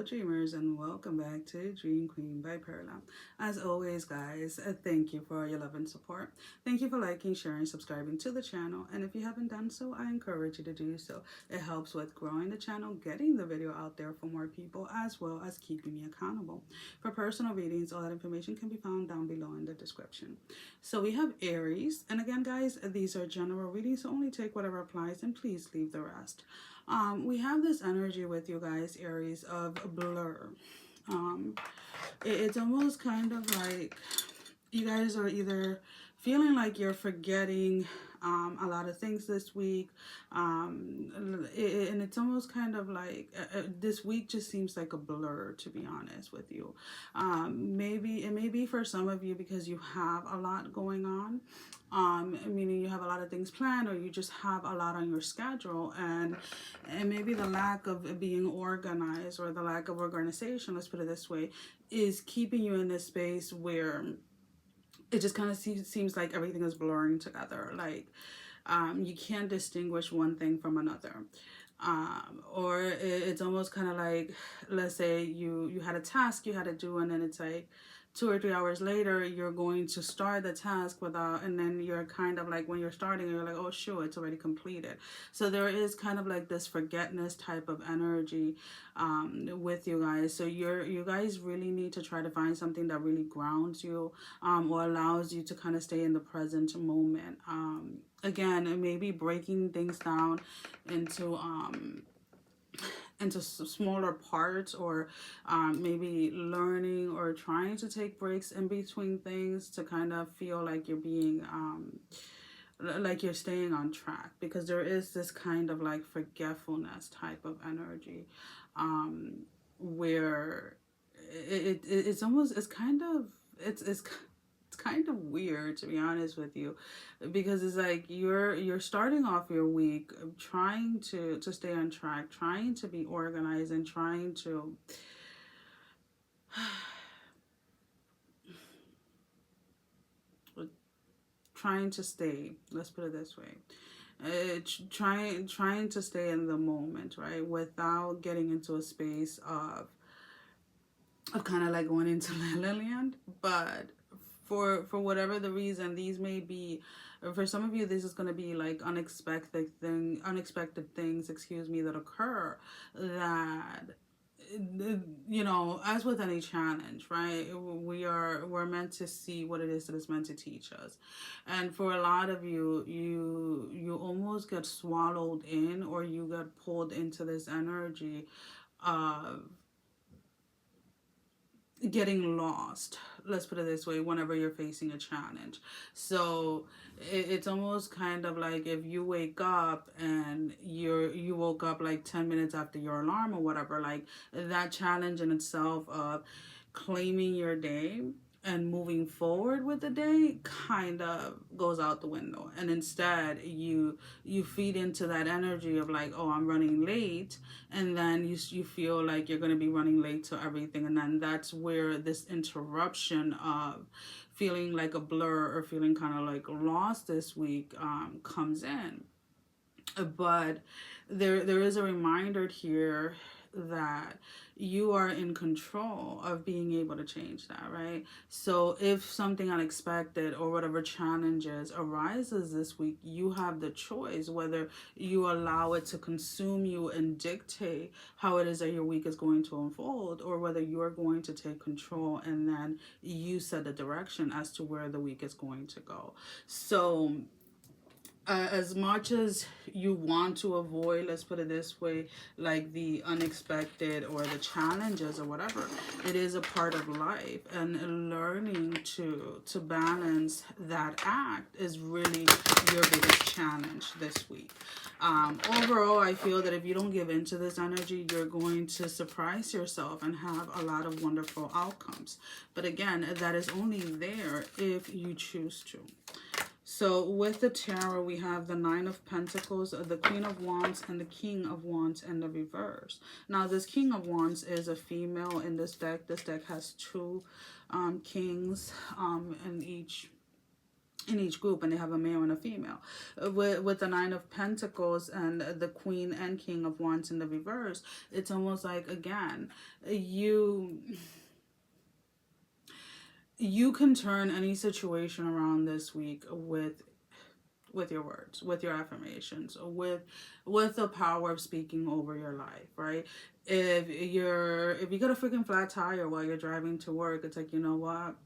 dreamers, and welcome back to Dream Queen by Perla. As always, guys, thank you for your love and support. Thank you for liking, sharing, subscribing to the channel, and if you haven't done so, I encourage you to do so. It helps with growing the channel, getting the video out there for more people, as well as keeping me accountable. For personal readings, all that information can be found down below in the description. So we have Aries, and again, guys, these are general readings, so only take whatever applies, and please leave the rest. We have this energy with you guys, Aries, of blur. It's almost kind of like you guys are either feeling like you're forgetting a lot of things this week, and it's almost kind of like this week just seems like a blur, to be honest with you. Maybe it may be for some of you because you have a lot going on, meaning you have a lot of things planned, or you just have a lot on your schedule, and maybe the lack of being organized, or the lack of organization, let's put it this way, is keeping you in this space where it just kind of seems like everything is blurring together. Like you can't distinguish one thing from another. Or it's almost kind of like, let's say you had a task you had to do, and then it's like 2 or 3 hours later you're going to start the task without, and then you're kind of like, when you're starting, you're like, oh sure, it's already completed. So there is kind of like this forgetness type of energy with you guys. So you guys really need to try to find something that really grounds you, or allows you to kind of stay in the present moment. Again, maybe breaking things down into smaller parts, or maybe learning or trying to take breaks in between things to kind of feel like you're being like you're staying on track, because there is this kind of like forgetfulness type of energy where it's almost, it's kind of weird, to be honest with you, because it's like you're starting off your week trying to stay on track, trying to be organized, and trying to stay, let's put it this way, trying to stay in the moment, right, without getting into a space of kind of like going into La La Land. But for whatever the reason, these may be, for some of you, this is going to be like unexpected things, excuse me, that occur, that, you know, as with any challenge, right, we're meant to see what it is that it's meant to teach us. And for a lot of you, you almost get swallowed in, or you get pulled into this energy of getting lost, let's put it this way, whenever you're facing a challenge. So it's almost kind of like, if you wake up and you woke up like 10 minutes after your alarm or whatever, like that challenge in itself of claiming your day and moving forward with the day kind of goes out the window, and instead you feed into that energy of like, oh, I'm running late, and then you feel like you're going to be running late to everything, and then that's where this interruption of feeling like a blur, or feeling kind of like lost this week comes in. But there is a reminder here that you are in control of being able to change that, right? So if something unexpected or whatever challenges arises this week, you have the choice whether you allow it to consume you and dictate how it is that your week is going to unfold, or whether you're going to take control and then you set the direction as to where the week is going to go. So as much as you want to avoid, let's put it this way, like the unexpected or the challenges or whatever, it is a part of life, and learning to balance that act is really your biggest challenge this week. Overall, I feel that if you don't give into this energy, you're going to surprise yourself and have a lot of wonderful outcomes. But again, that is only there if you choose to. So with the tarot, we have the Nine of Pentacles, the Queen of Wands, and the King of Wands in the reverse. Now, this King of Wands is a female in this deck. This deck has two kings in each in each group, and they have a male and a female. With the Nine of Pentacles and the Queen and King of Wands in the reverse, it's almost like, again, you can turn any situation around this week with your words, with your affirmations, with the power of speaking over your life, right? If you got a freaking flat tire while you're driving to work, it's like, you know what,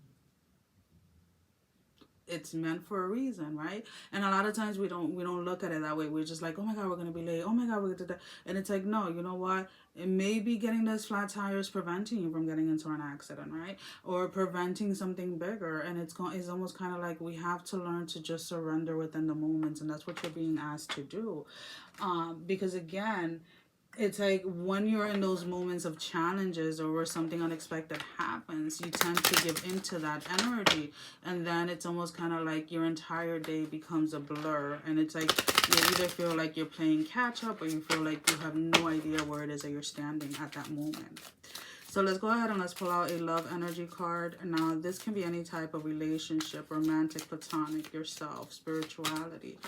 it's meant for a reason, right? And a lot of times we don't look at it that way. We're just like, oh my god, we're gonna be late, oh my god, we're gonna do that. And it's like, no, you know what, it may be getting this flat tire is preventing you from getting into an accident, right? Or preventing something bigger. And it's almost kind of like we have to learn to just surrender within the moments, and that's what you're being asked to do. Because again, it's like when you're in those moments of challenges or where something unexpected happens, you tend to give into that energy, and then it's almost kind of like your entire day becomes a blur, and it's like you either feel like you're playing catch up, or you feel like you have no idea where it is that you're standing at that moment. So let's go ahead and let's pull out a love energy card. Now, this can be any type of relationship, romantic, platonic, yourself, spirituality.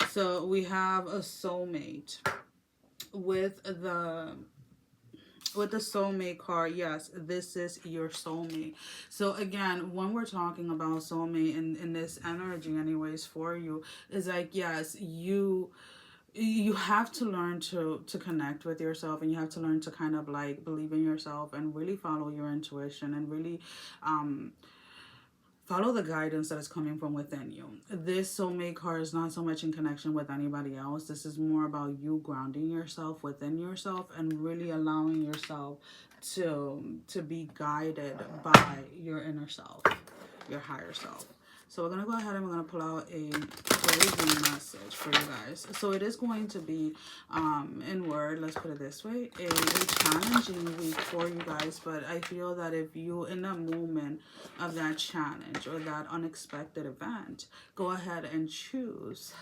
So we have a soulmate. With the soulmate card, yes, this is your soulmate. So again, when we're talking about soulmate in this energy anyways for you, is like, yes, you have to learn to connect with yourself, and you have to learn to kind of like believe in yourself and really follow your intuition, and really follow the guidance that is coming from within you. This soulmate card is not so much in connection with anybody else. This is more about you grounding yourself within yourself and really allowing yourself to be guided by your inner self, your higher self. So we're going to go ahead and we're going to pull out a closing message for you guys. So it is going to be, in word, let's put it this way, a challenging week for you guys. But I feel that if you, in that moment of that challenge or that unexpected event, go ahead and choose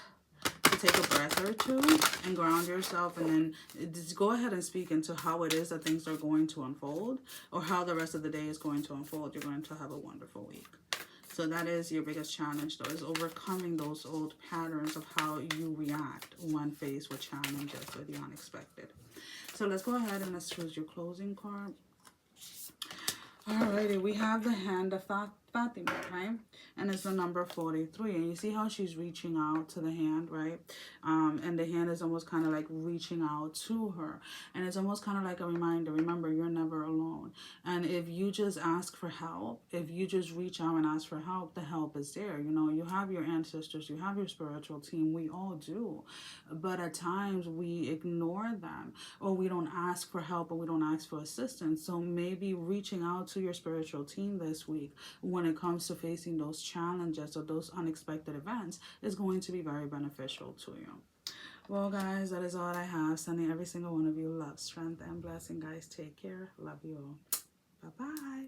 to take a breath or two and ground yourself, and then just go ahead and speak into how it is that things are going to unfold, or how the rest of the day is going to unfold. You're going to have a wonderful week. So that is your biggest challenge, though, is overcoming those old patterns of how you react when faced with challenges, with the unexpected. So let's go ahead and let's choose your closing card. Alrighty, we have the hand of Fatima, right? And it's the number 43. And you see how she's reaching out to the hand, right? And the hand is almost kind of like reaching out to her. And it's almost kind of like a reminder. Remember, you're never alone. And if you just ask for help, if you just reach out and ask for help, the help is there. You know, you have your ancestors, you have your spiritual team. We all do. But at times we ignore them, or we don't ask for help, or we don't ask for assistance. So maybe reaching out to your spiritual team this week when it comes to facing those challenges or those unexpected events is going to be very beneficial to you. Well, guys, that is all I have. Sending every single one of you love, strength, and blessing. Guys, take care. Love you all. Bye-bye.